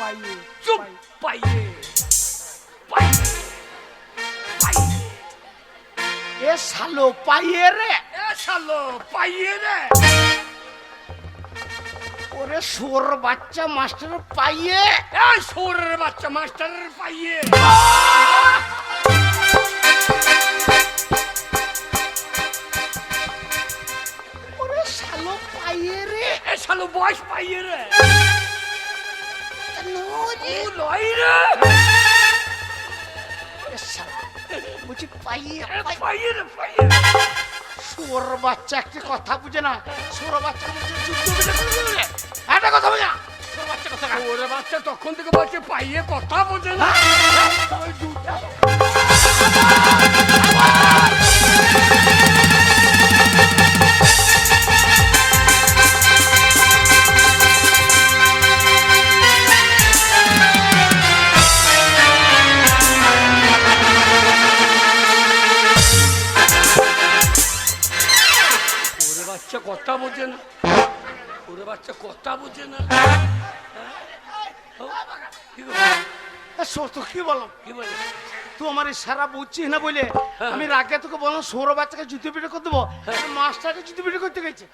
পাইয়ে চুপ। পাইয়ে পাইয়ে পাইয়ে। এ শালো পাইয়ে রে। এ শালো পাইয়ে রে। ওরে সোর বাচ্চা মাস্টার পাইয়ে। এ শোরের বাচ্চা মাস্টারের পাইয়ে। ওরে শালো পাইয়ে রে। এ শালো বয়স পাইয়ে রে। ও লয় রে। এ শালো, বুঝি পাইয়ে এ পাইয়ে রে পাইয়ে। সোর বাচ্চা একটি কথা বুঝে না। সোর বাচ্চা বুঝে যুদ্ধ বুঝে একটা কথা বুঝে না। সোর বাচ্চা কথা ওরে বাচ্চা তখন থেকে বলছে পাইয়ে কথা বোঝে না। ওই দুটা ওরে বাচ্চা কথা বোঝে না। ওরে বাচ্চা কথা বোঝে না। কি বলে? তো কি বলো, কি বলে? তুই আমার সারা বুঝছিস না বলে আমি রাগে তোকে বললাম সৌর বাচ্চাকে জুতো পিঠে করে দেবো। মাস্টারকে জুতো পিঠে করতে গেছে।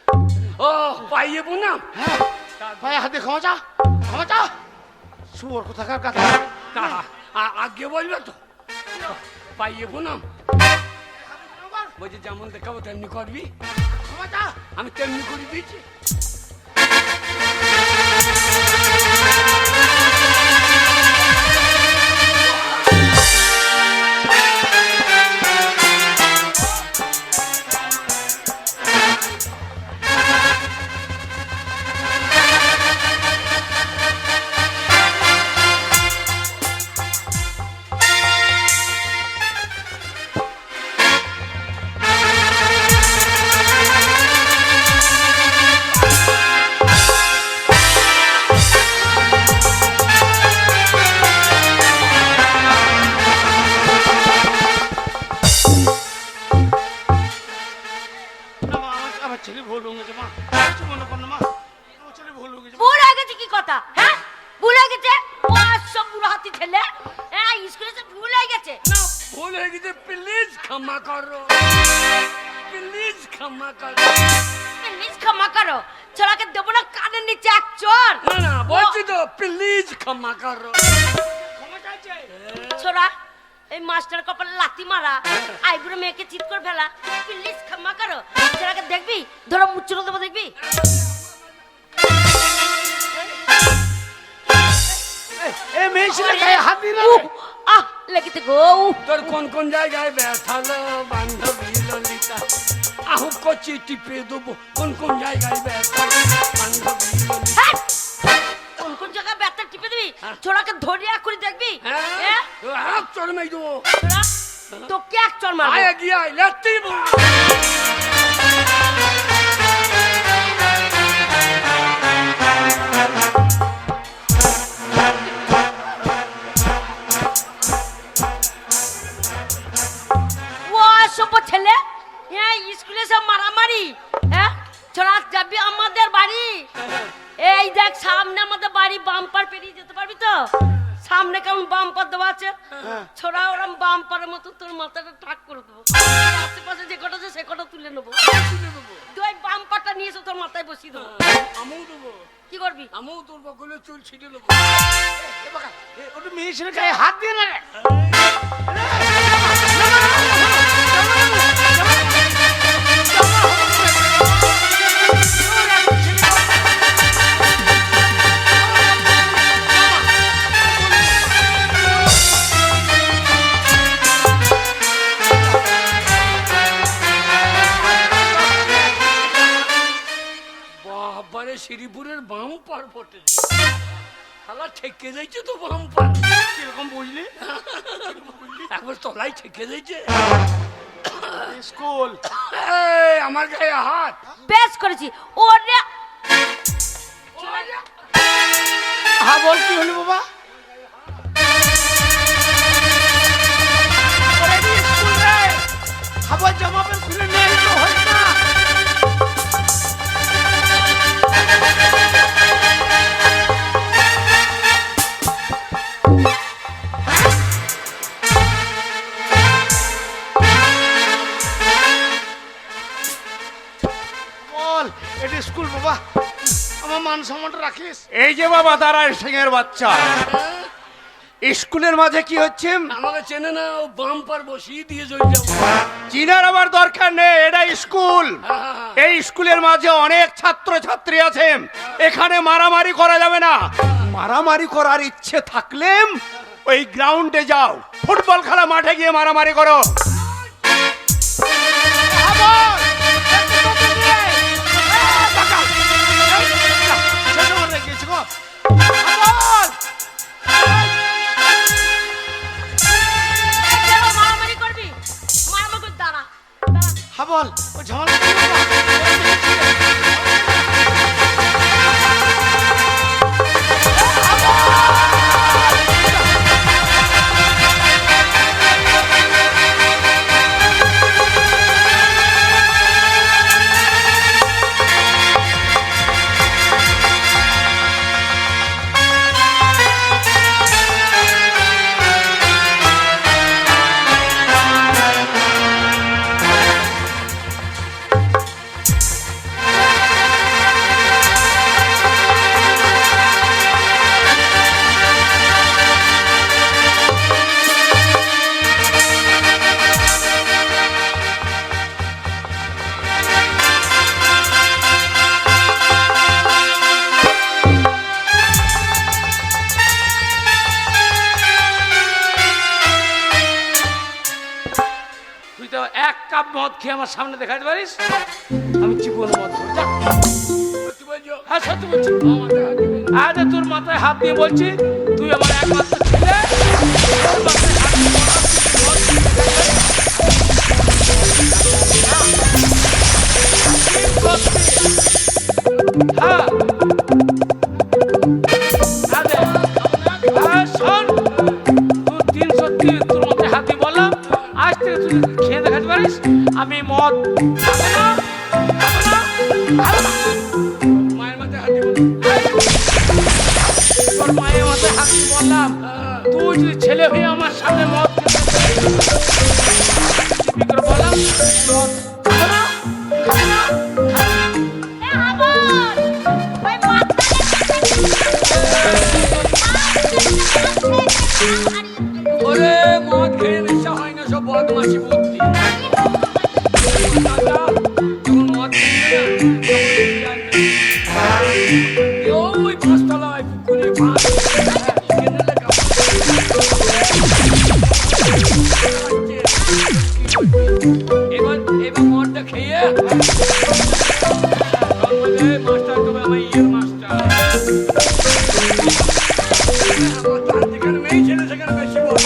ও পাইয়ে বোনাম। হ্যাঁ, ভাই হাতে ক্ষমা চা, ক্ষমা চা। শুয়োর কোথাকার কথা। আগে বলবে তো পাইয়ে বোনাম। বলছি যেমন দেখাবো তেমনি করবি। ক্ষমা চা। আমি তেমনি করে দিয়েছি। আমার ছেলে ভুল হয়ে গেছে মা, কিছু মনে কর না মা, আমার ছেলে ভুল হয়ে গেছে। ভুল হয়ে গেছে কি কথা? হ্যাঁ, ভুল হয়ে গেছে। ও সব বুড়ো হাতি ছেলে, হ্যাঁ স্কুলে সে ভুল হয়ে গেছে। না ভুল হয়ে গেছে, প্লিজ ক্ষমা করো, প্লিজ ক্ষমা করো। প্লিজ ক্ষমা করো। ছোড়াকে দেবো না কানের নিচে এক চোর। না না বলছি তো প্লিজ ক্ষমা করো। ক্ষমা চাইছে। ছোড়া এই মাস্টার কপালে লাথি মারা, আইবুড়ো মেয়েকে চিৎ করে ফেলা, প্লিজ ক্ষমা করো। ছেলেকে দেখবি, ধরো মুচ্ছুর দেবো দেখবি। এ মেয়ে ছেলে গায়ে হাত দিল আহ লেগেতে গো। তোর কোন কোন জায়গায় ব্যথালো বান্ধবী ললিতা, আহু কচি টিপে দেবো কোন কোন জায়গায় ব্যথালো বান্ধবী ললিতা। কোন কোন জায়গায় ব্যথা টিপে দিবি, ছোড়াকে ধরিয়া করে দেখবি। হ্যাঁ চল মেয়ে দেবো, তোকে এক চল মারবো। আয় গিয়ে আয় লেতে বলবো। ছেলে হ্যাঁ স্কুলে সব মারামারি, হ্যাঁ ছোড়া যাবি আমাদের বাড়ি। এই দেখ সামনে আমাদের বাড়ি, বাম্পার পেরিয়ে যেতে পারবি তো? সামনে কেমন বাম্পার দেওয়া আছে, ছোড়া ওরম বাম্পারের মতো তোর মাথাটা টাক করে দেবো। আশেপাশে যে কটা আছে সে কটা তুলে নেবো, তুই বাম্পারটা নিয়ে এসে তোর মাথায় বসিয়ে দেবো। আমিও দেবো। কি করবি? আমিও তোর বকলে চুল ছিটে নেবো। ওটা মেয়ে ছেলে গায়ে হাত দিয়ে না রে। বাবারে শ্রীপুরের বাম পার পটে শালা ঠেকে যাইছে তো বাম পার। কিরকম বুঝলি? একবার তলায় ঠেকে যাইছে। স্কুল আমার গায়ে হাত। বেশ করেছি ওরে। হ্যাঁ বল কি হলো বাবা? স্কুল রে খাবার জামা প্যান্ট খুলে নিয়ে এলো হয় না। বল এটা স্কুল বাবা, আমার মান সম্মানটা রাখিস। এই যে বাবা দাঁড়ায় সিংহের বাচ্চা, স্কুলের মাঝে কি হচ্ছে? আমাকে চেনে না, ও বাম পার বসিয়ে দিয়ে চলে যাবো। চিনার আমার দরকার নেই, এটা স্কুল। হ্যাঁ। এই স্কুলের মাঝে অনেক ছাত্র ছাত্রী আছে, এখানে মারামারি করা যাবে না। মারামারি করার ইচ্ছে থাকলে ওই গ্রাউন্ডে যাও, ফুটবল খেলা মাঠে গিয়ে মারামারি করো। মারামারি করবি, মারামারি করবি, দাঁড়া হ্যাঁ বল ও ঝামেলা এক কাপ মদ খেয়ে আমার সামনে দেখাতে পারিস? আমি জীবনে মদ খাবো না। সত্যি বলছো? হ্যাঁ সত্যি বলছি। আমাকে হাত দিবে না। আরে তোর মাথায় হাত দিয়ে বলছি, তুই আমার একমাত্র ছেলে, তোর মাথায় হাত দিয়ে বললাম, তুই মদ খেয়ে দেখাতে পারিস? হ্যাঁ আরে হ্যাঁ শোন, তুই 330 তোর মাথায় হাত দিয়ে বললাম, আজ থেকে তুই খেয়ে দেখাতে পারিস আমি মদ খাবো না, খাবো না, খাবো না। মায়ের মাথায় হাত দিবে না। তোর মায়ের মাথায় হাত দিয়ে বললাম, তুই যদি ছেলে হয়ে আমার সামনে মদ খেতে বললাম মদ খাবো না, খাবো না, খাবো না। এ হাবল ওই মাথা ওরে মদ খেয়ে ওই পাঁচতলায় পুকুরে মাছ কেনেলে এবার এবার মদটা খেয়ে মাস্টার তবে আমার ইয়ের মাস্টার আমার যেখানে মেয়ে ছেলে সেখানে বেশি বল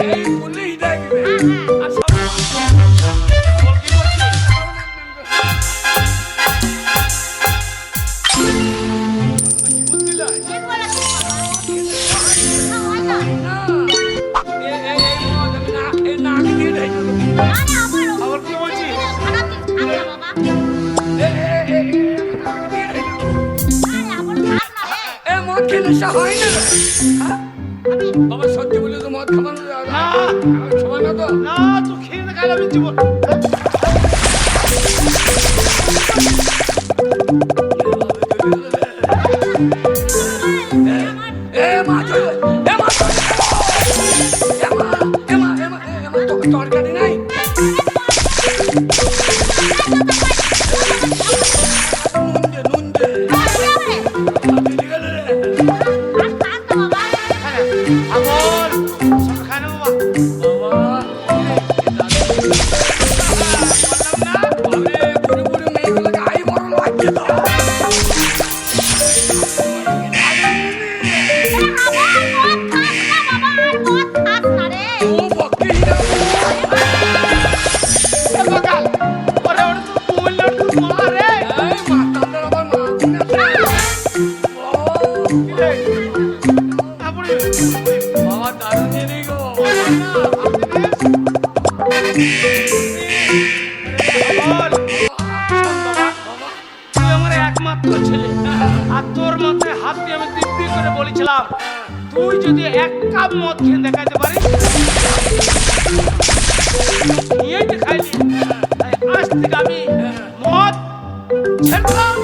এই বললেই দেখবে আর সব আবার কি বলছিস? বাবা সত্যি বলে তো মদ খাবানো সময় না তো না তুই খেয়ে না খাইলে আমি জীবন তরকারি নাই নুন দে আমল সব খাই না বাবা ওরে ওরে তুই বললে তুই মারে আপনি বাবা দারুণ জিনিস গো তুই আমার একমাত্র ছেলে আর তোর মাথায় হাত দিয়ে আমি দিব্যি করে বলেছিলাম তুই যদি এক কাপ মদ খেয়ে দেখাতে পারিস নিয়েই তো খাইলি তাই আজ থেকে আমি মদ ছেড়লাম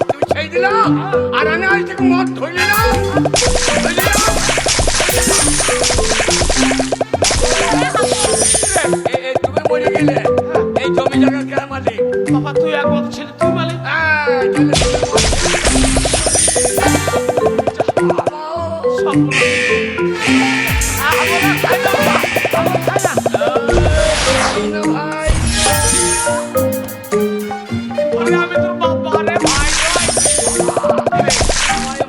তুমি ছেড়ে দিলা আর আমি আজ থেকে মদ ধরলি না তুমি মরে গেলে এই জমি জায়গা কে মালিক বাবা তুই একমাত্র ছেলে তুই মালিক সব ভাই আমি তোর বাবা রে ভাই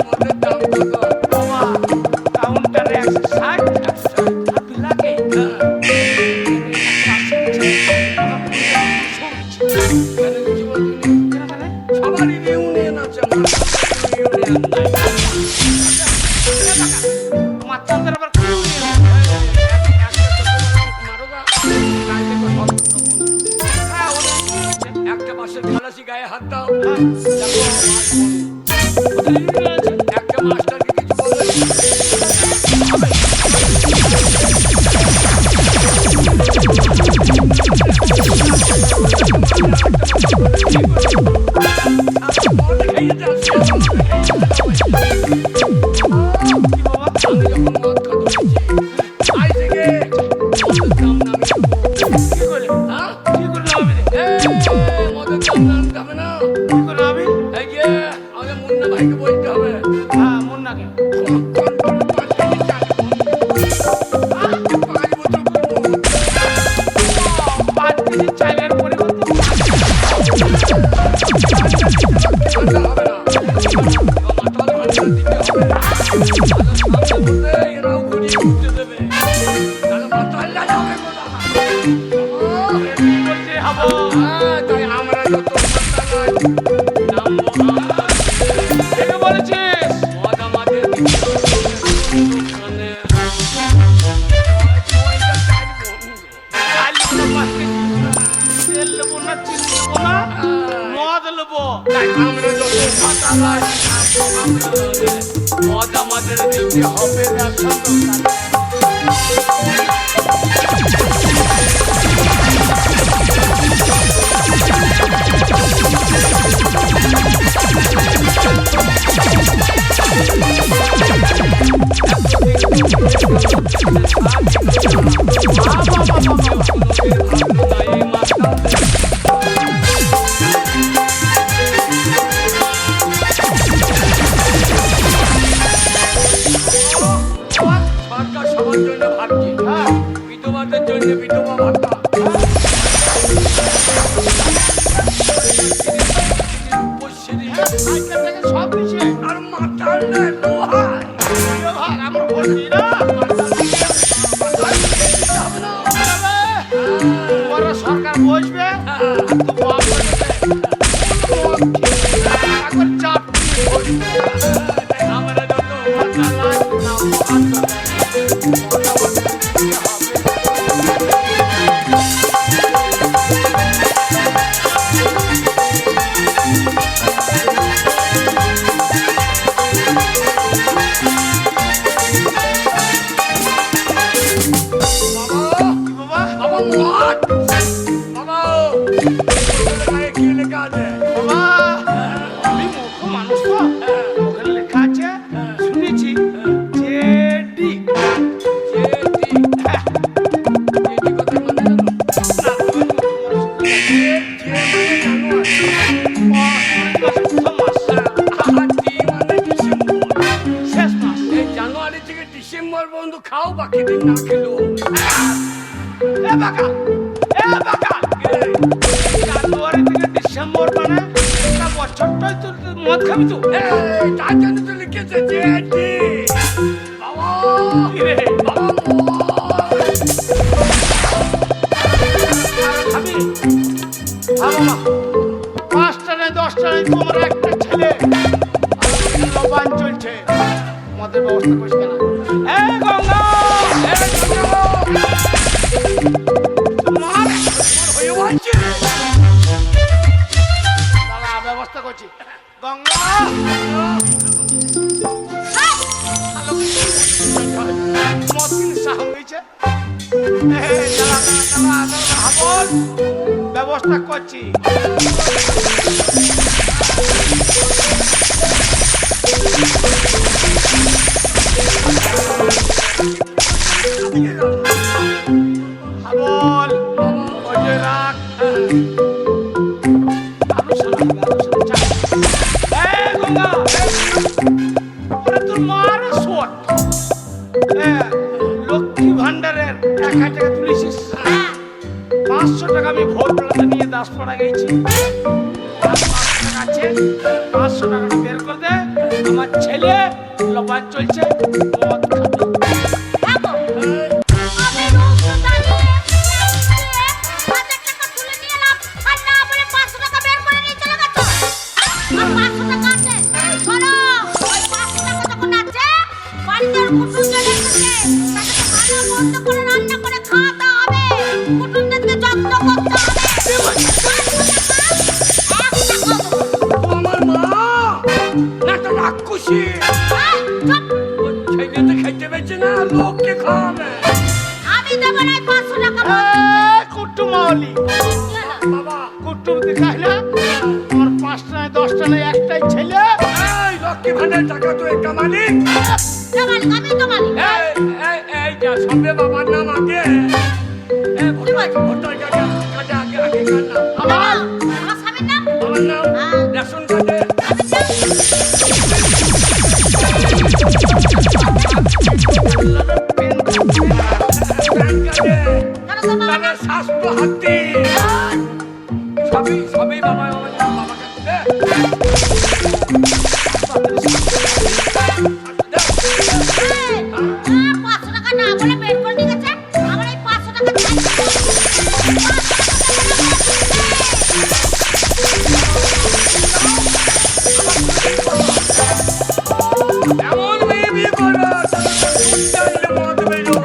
মদের দাম কত বাবা কাউন্টার 160 লাগে সবারই ইউনিয়ন আছে আমার ইউনিয়ন নাই মাত্রাদের আবার একটা মাসের খালাসি গায়ে হাত দাও একটা মাস্টারকে কিছু বললে খেয়ে যাচ্ছে আমি যখন মদ খাতে হয়েছি আজ থেকে মদের দাম নামে কি করে হ্যাঁ কি করে নামবি রে? মদের দাম নামে না কি করে নামবি? এই যে আমাদের মুন্না ভাইকে বলতে হবে হ্যাঁ মুন্নাকে 5 কেজি চালের পরিবর্তে বলছে হবো থেকে বলেছিস চাল নেবো না 5 কেজি তেল নেবো না চিনি নেবো না মদ নেবো আমাদের দিতে হবে ব্যবসা বাবা জন্য বিধবা ভাতা সব দিছে আর মাথার লোহায় আমরা বলছি না ওরা সরকার বসবে তো বাপ একবার চাপ দিয়ে বসবে। আমরা যত না, না, বাবা বাবা মহান বাবা গায়ে কি লেখা আছে বাবা, আমি মূর্খ মানুষ তো ওখানে লেখা আছে শুনেছি জেডি জেডি জেডি কথা মানে জানো জে মানে ডিসেম্বর শেষ মাস এই জানুয়ারি থেকে ডিসেম্বর পর্যন্ত খাও বাকি দিন না খেলেও এ বাকা জানুয়ারি থেকে ডিসেম্বর মানে একটা বছরটাই তো মদ খাবি তো এই তার জন্য তো লিখেছে জেডি বাবা কিরে বাবা খাবি বাবা 5টা না 10টা নেই তোমার একটা ছেলে লবান চলছে মদের ব্যবস্থা করিস কেন এ গঙ্গা তোমার হয়ে যাচ্ছে দাদা ব্যবস্থা করছি গঙ্গা মদ কিনে সাহস হয়েছে ব্যবস্থা করছি হাবল ওই যে রাখ আলু সালাম চা এই গঙ্গা ওরে তোর মার শট লক্ষ্মী ভান্ডারের 1000 টাকা তুলেছিস 500 টাকা আমি ভোট পেলাতে নিয়ে দাসপাড়া গেছি 500 টাকা আছে 500 টাকা বের করে দে আমার ছেলে লবান চলছে মদ খাবে আমি রোজ দাঁড়িয়ে 1000 টাকা তুলে নিয়ে এলাম আর না বলে 500 টাকা বের করে নিয়ে চলে গেছো আর 500 টাকা আছে শোনো ওই 500 টাকা যখন আছে বাড়িতে কুটুম চলে এসেছে তাকে তো ভালো মন্দ করে রান্না করে খাওয়াতে হবে কুটুমদেরকে যত্ন করতে হবে 500 টাকা 1 টাকা দেবো আমার মা না তো রাক্ষসী ছেলেতে খাইতে পেয়েছে না লোককে খাওয়াবে আমি দেবো না 500 টাকা কুট্টু মাওলি বাবা কুট্টু দেখাই না আমার 5টা না 10টা না একটাই ছেলে এই লক্ষ্মী ভান্ডার টাকা তো একটা মালিক মালিক আমি তো মালিক এই যা সবে বাবার নাম আগে ভোটার কার্ডে আগে আগে কার নাম আমার স্বামীর নাম বাবার নাম রেশন কার্ডে প্যান কার্ডে তাহলে স্বাস্থ্য হাতি সবই বাবা বাবা কাছে এমন মেয়ে বিয়ে করবে মদ বেরো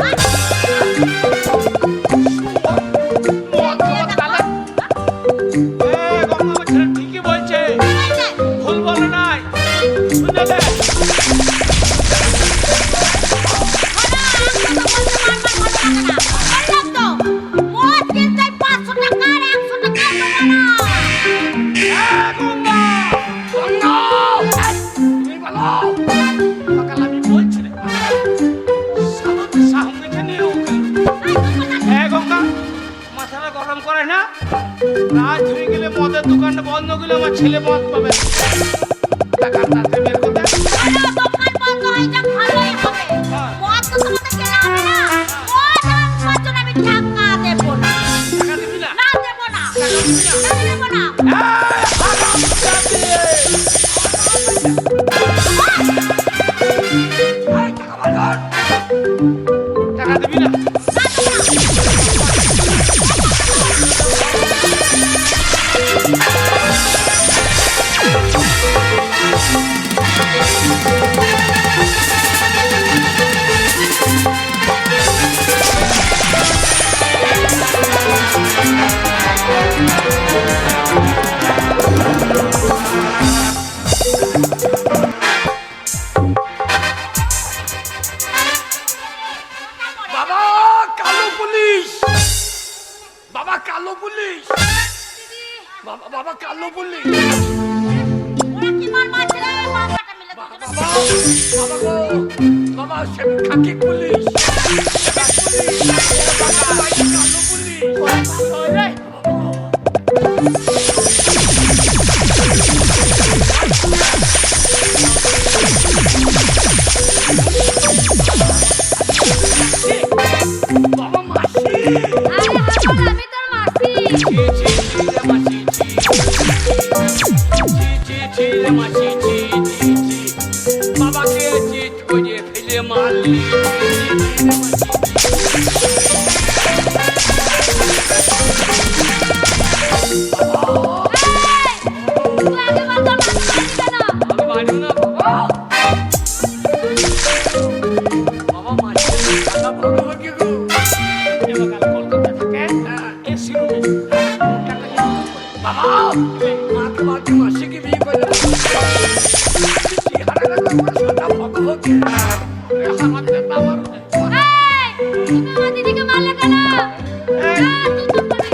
ঠিকই বলছে ভুল বলে নাই শুনে নে সকাল আমি বলছি রে সামনে সামনে নিয়ে ওকে গঙ্গা মাথাটা গরম করে না রাত হয়ে গেলে মদের দোকানটা বন্ধ করলে আমার ছেলে মদ পাবে টাকা তাতে বের করে ভালোই হবে মদ তো তোমাদের কেনা হবে না মদ আর খাওয়ার জন্য আমি টাকা দেবো না। টাকা দিবি না? বাবা কালো পুলিশ, বাবা কালো পুলিশ, বাবা বাবা কালো পুলিশ, ওরা কি মার মারছে রে, বাবাটা মিলে বাবা দুজনে। বাবা গো, বাবা সে খাকি পুলিশ, বাবা কালো পুলিশ। বাবা মাসি, আরে হাসান, আমি তোর মাসি। বাবাকে চিট করে ফেলে মারলি। এই, তুই আগে বল তোর মাসি কেন? আমি মারিও না বাবা। বাবা মাসি দাদা ভগবতী গো। কলকাতা থেকে এসেছিল বাবা মাকে মাকে মাসিকে বিয়ে করে দেবো। চেহারাটা তোমার সাদা ভগবতী। আমাদের বাবার এই, তুমি আমার দিদিকে মারলে কেন? তুই চুপ করে।